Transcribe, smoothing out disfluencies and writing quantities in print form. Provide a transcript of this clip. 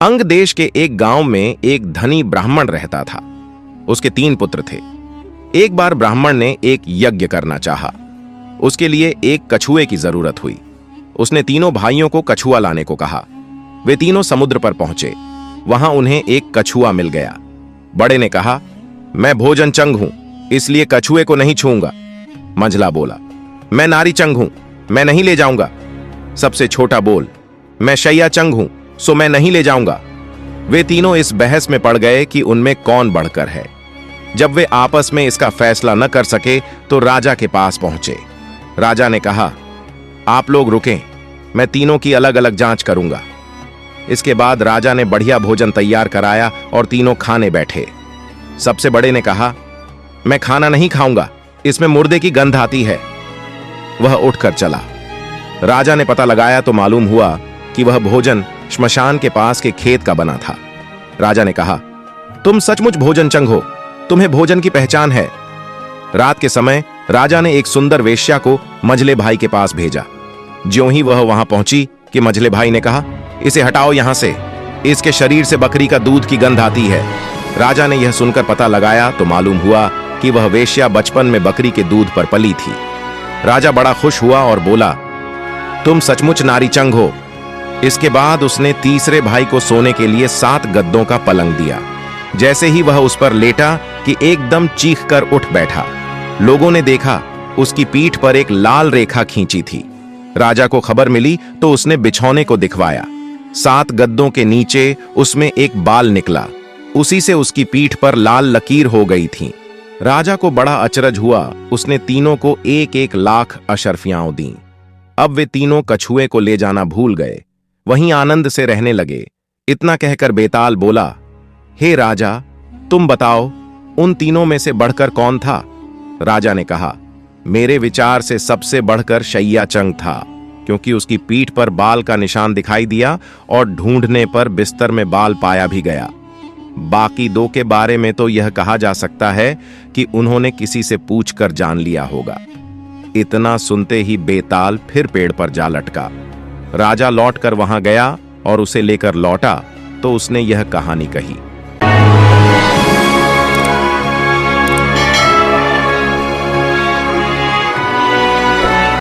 अंग देश के एक गांव में एक धनी ब्राह्मण रहता था। उसके 3 पुत्र थे। एक बार ब्राह्मण ने एक यज्ञ करना चाहा। उसके लिए एक कछुए की जरूरत हुई। उसने तीनों भाइयों को कछुआ लाने को कहा। वे तीनों समुद्र पर पहुंचे। वहां उन्हें एक कछुआ मिल गया। बड़े ने कहा, मैं भोजन चंग हूं, इसलिए कछुए को नहीं छूंगा। मंझला बोला, मैं नारी चंग हूं, मैं नहीं ले जाऊंगा। सबसे छोटा बोल, मैं शैया चंग हूं, सो मैं नहीं ले जाऊंगा। वे तीनों इस बहस में पड़ गए कि उनमें कौन बढ़कर है। जब वे आपस में इसका फैसला न कर सके तो राजा के पास पहुंचे। राजा ने कहा, आप लोग रुकें, मैं तीनों की अलग अलग जांच करूंगा। इसके बाद राजा ने बढ़िया भोजन तैयार कराया और तीनों खाने बैठे। सबसे बड़े ने कहा, मैं खाना नहीं खाऊंगा, इसमें मुर्दे की गंध आती है। वह उठकर चला। राजा ने पता लगाया तो मालूम हुआ कि वह भोजन श्मशान के पास के खेत का बना था। राजा ने कहा, तुम सचमुच भोजन चंग हो, तुम्हें भोजन की पहचान है। रात के समय राजा ने एक सुंदर वेश्या को मझले भाई के पास भेजा। ज्यों ही वह वहां पहुंची कि मझले भाई ने कहा, इसे हटाओ यहां से, इसके शरीर से बकरी का दूध की गंध आती है। राजा ने यह सुनकर पता लगाया तो मालूम हुआ कि वह वेश्या बचपन में बकरी के दूध पर पली थी। राजा बड़ा खुश हुआ और बोला, तुम सचमुच नारी चंग हो। इसके बाद उसने तीसरे भाई को सोने के लिए 7 गद्दों का पलंग दिया। जैसे ही वह उस पर लेटा कि एकदम चीख कर उठ बैठा। लोगों ने देखा उसकी पीठ पर एक लाल रेखा खींची थी। राजा को खबर मिली तो उसने बिछौने को दिखवाया। 7 गद्दों के नीचे उसमें एक बाल निकला, उसी से उसकी पीठ पर लाल लकीर हो गई थी। राजा को बड़ा अचरज हुआ। उसने तीनों को 1-1 लाख अशर्फियां दी। अब वे तीनों कछुए को ले जाना भूल गए, वहीं आनंद से रहने लगे। इतना कहकर बेताल बोला, हे राजा, तुम बताओ उन तीनों में से बढ़कर कौन था? राजा ने कहा, मेरे विचार से सबसे बढ़कर शैया चंग था, क्योंकि उसकी पीठ पर बाल का निशान दिखाई दिया और ढूंढने पर बिस्तर में बाल पाया भी गया। बाकी 2 के बारे में तो यह कहा जा सकता है कि उन्होंने किसी से पूछकर जान लिया होगा। इतना सुनते ही बेताल फिर पेड़ पर जा लटका। राजा लौटकर वहां गया और उसे लेकर लौटा तो उसने यह कहानी कही।